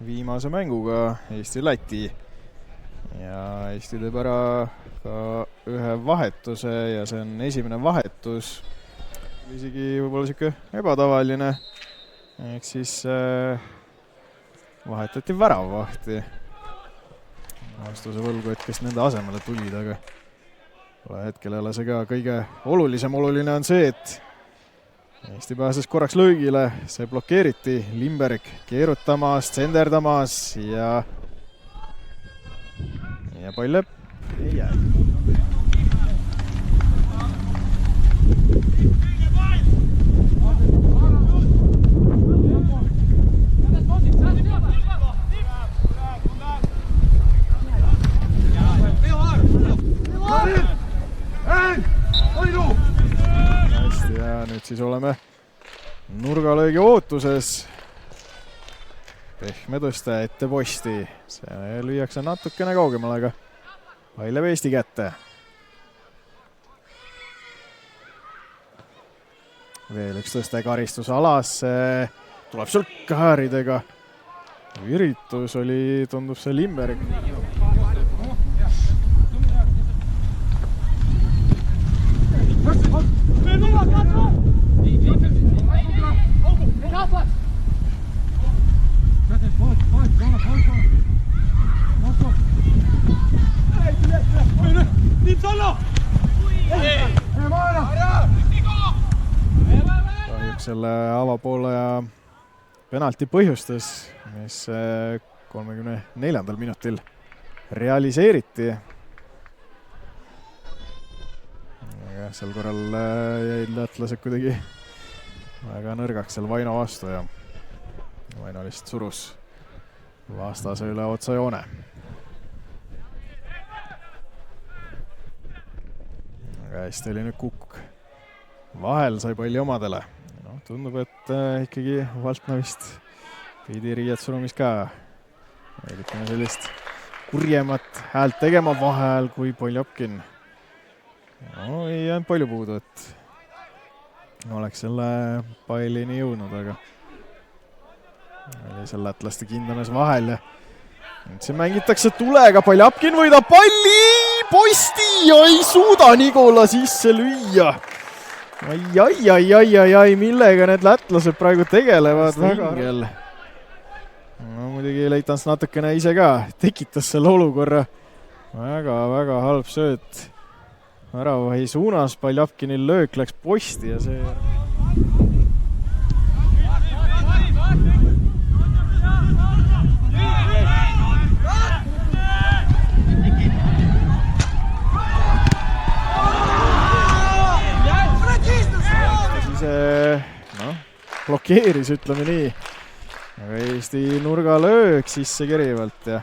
viimase mänguga Eesti-Läti ja Eesti teeb ära ka ühe vahetuse ja see on esimene vahetus, isegi võib-olla siuke ebatavaline, ehk siis vahetati väravavahti vastuse võlgu, et kes nende asemele tulid, aga hetkel ei ole see ka kõige olulisem. Oluline on see, et Eesti pääses korraks löögile, see blokeeriti, Limberg keerutamas, tsenderdamas ja pall ei jää. Hästi, ja nüüd siis oleme nurgalöögi ootuses. Pehme tõste ette posti. See lüüakse natukene kaugemale, aga pall jääb Eesti kätte. Veel üks tõste karistusalasse. Tuleb sul kääridega. Üritus oli, tundub see Limberg. Kahjuks selle avapoole ja penalti põhjustas, mis 34. minutil realiseeriti. Aga sel korral jäid lätlased kuidagi väga nõrgaks seal Vaino vastu ja Vaino lihtsalt surus vastase üle otsajoone. Aga hästi oli nüüd Kukk. Vahel sai palli omadele. No, tundub, et ikkagi Valtna vist pidi riietsurumis ka veidikene sellist kurjemat häält tegema vahel kui Poljopkin. No, ei jäänud palju puudu, et oleks selle pallini jõudnud, aga oli seal lätlaste kindanes vahel ja nüüd see mängitakse tulega. Poljopkin võidab palli posti ja ei suuda Nikola sisse lüüa. Ai, millega need lätlased praegu tegelevad hingel. No, muidugi Leitans natukene ise ka tekitas selle olukorra. Väga halb sööt väravahi suunas. Poljopkinil löök läks posti ja see... blokeeris, ütleme nii. Aga Eesti nurgalöök sisse kerivalt ja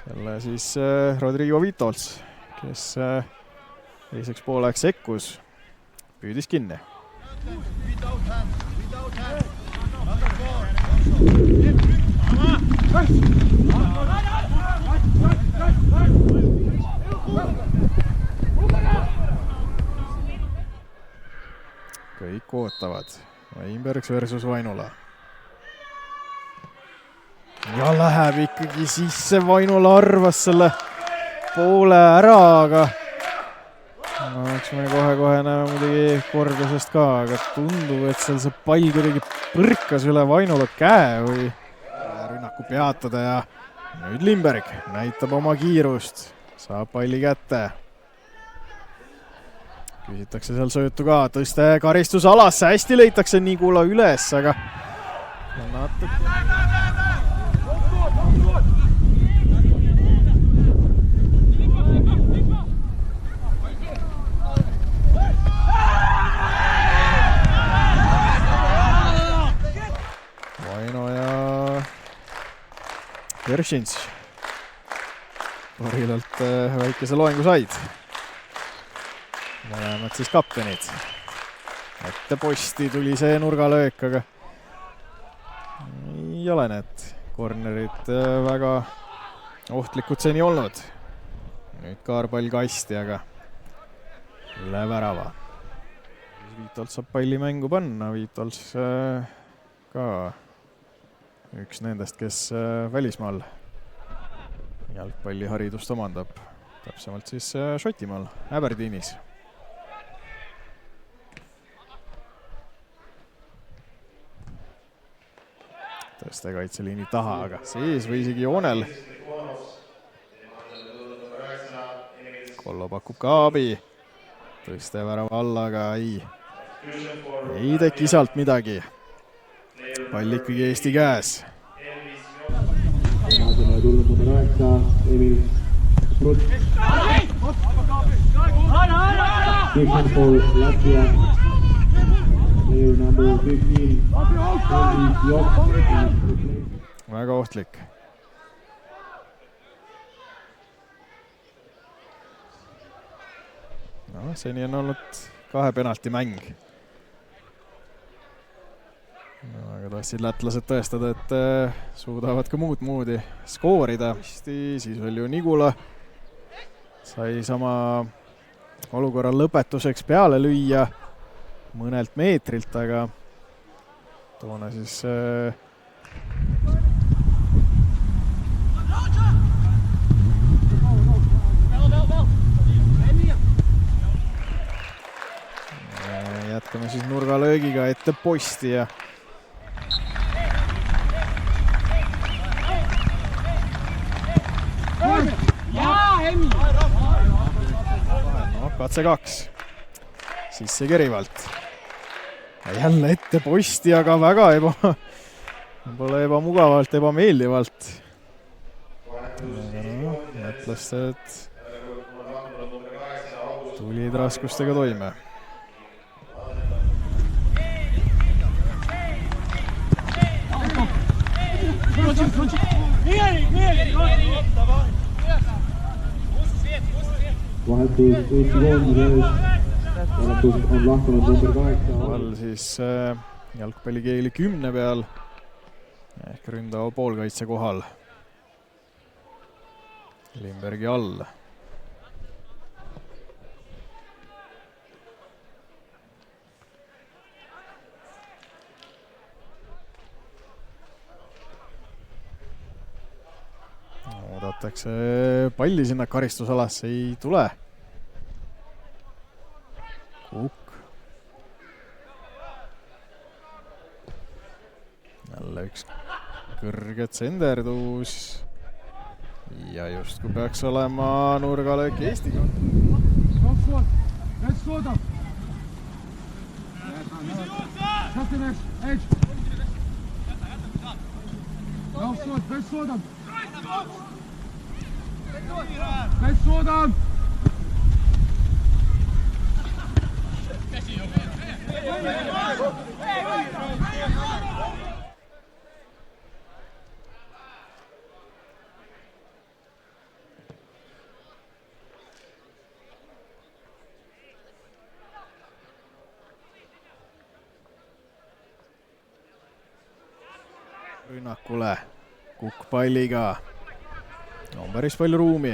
selle siis Rodrigo Vitols, kes teiseks pooleks sekkus, püüdis kinni. Kõik ootavad. Limberg versus Vainola. Ja läheb ikkagi sisse. Vainola arvas selle poole ära, aga eks me kohe näeme muidugi kordusest ka, aga tundub, et seal see pall kuidagi põrkas üle Vainola käe või rünnaku peatada ja nüüd Limberg näitab oma kiirust, saab palli kätte. Küsitakse seal söötu ka, tõste karistusalasse, hästi leitakse Nikola üles, aga Vaino ja Kershins Varilalt väikese loengu said. Mõlemad siis kaptenid. Ette posti tuli see nurgalöök, aga ei ole need kornerid väga ohtlikud seni olnud. Nüüd kaarpall kasti, aga üle värava. Vitols saab palli mängu panna, Vitols ka üks nendest, kes välismaal jalgpalliharidust omandab. Täpsemalt siis Šotimaal, Aberdeenis. Tõste kaitseliini taha, aga sees või isegi joonel. Kollo pakub ka abi. Tõste värava alla, aga ei teki sealt midagi. Pall ikkagi Eesti käes. Tulnud number 9, Emil Sprut. Different for Latvia. Player number 15. Väga ohtlik. No, seni on olnud 2 penalti mäng. No, aga tahtsid lätlased tõestada, et suudavad ka muud moodi skoorida. Siis oli ju Nigula. Sai sama olukorra lõpetuseks peale lüüa mõnelt meetrilt, aga toona siis jätkame siis nurgalöögiga ette posti ja no, katse 2 sisse kerivalt ja jälle ette posti, aga väga võib-olla ebamugavalt, ebameeldivalt. No, lätlased tulid raskustega toime. Vahetus Eesti koondises. Vahetus on lahkunud number 8. All siis jalgpallikeeli 10 peal ehk ründava poolkaitse kohal. Lindbergi all. Oodatakse palli sinna karistusalasse, ei tule. Kukk. Jälle üks kõrge tsenderdus. Ja just kui peaks olema nurgalöök Eestiga. Rünnakule Kukk palliga. On päris palju ruumi.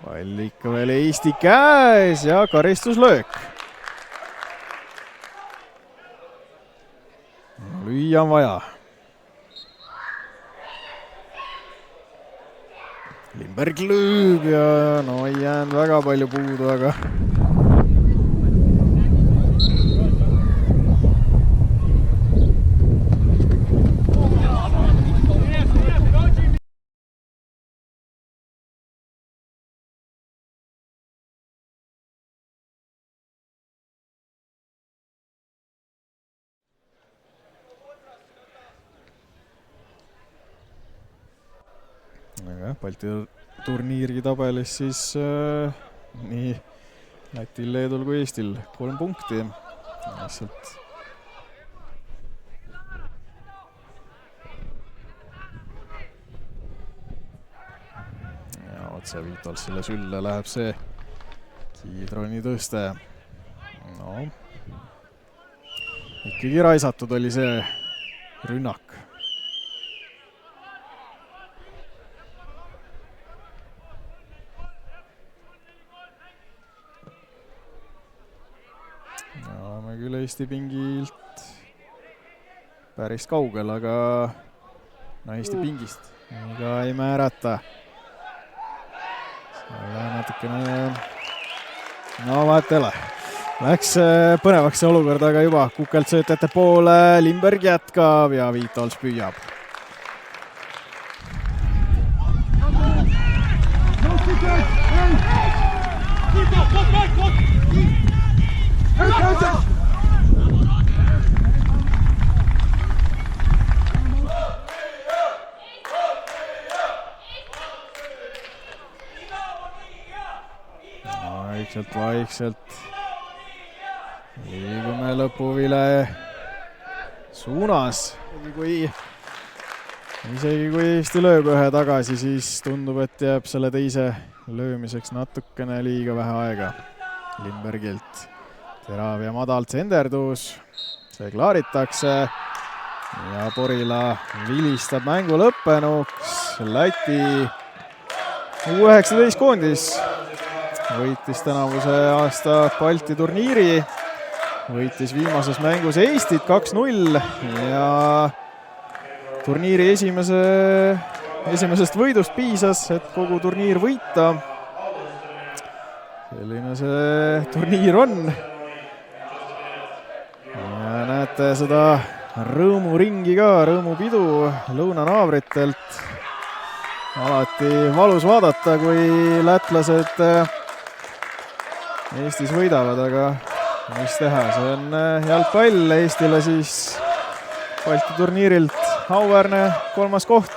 Pall ikka veel Eesti käes ja karistuslöök. Lüüa on vaja. Lindberg lööb ja no ei jäänud väga palju puudu, aga Balti turniiri tabelis siis nii Lätil, Leedul kui Eestil 3 punkti. Lihtsalt ja otse Viitolsile sülle läheb see kiidroni tõste. No, ikkagi raisatud oli see rünnak. Küll Eesti pingilt päris kaugel, aga naiste pingist ka ei määrata. Natukene, no vahet ei ole. Läks põnevaks see olukord, aga juba Kukelt söötajate poole, Lindberg jätkab ja Viitols püüab. Vaikselt liigume lõpuvile suunas. Isegi kui Eesti lööb ühe tagasi, siis tundub, et jääb selle teise löömiseks natukene liiga vähe aega Lindbergilt. Terav ja madalt senderdus, see klaaritakse ja Porila vilistab mängu lõppenuks. Läti U19 koondis võitis tänavuse aasta Balti turniiri, võitis viimases mängus Eestit 2-0 ja turniiri esimesest võidust piisas, et kogu turniir võita. Selline see turniir on. Ja näete seda rõõmuringi ka, rõõmupidu lõunanaabritelt. Alati valus vaadata, kui lätlased Eestis võidavad, aga mis teha, see on jalgpall Eestile siis Balti turniirilt auväärne 3. koht.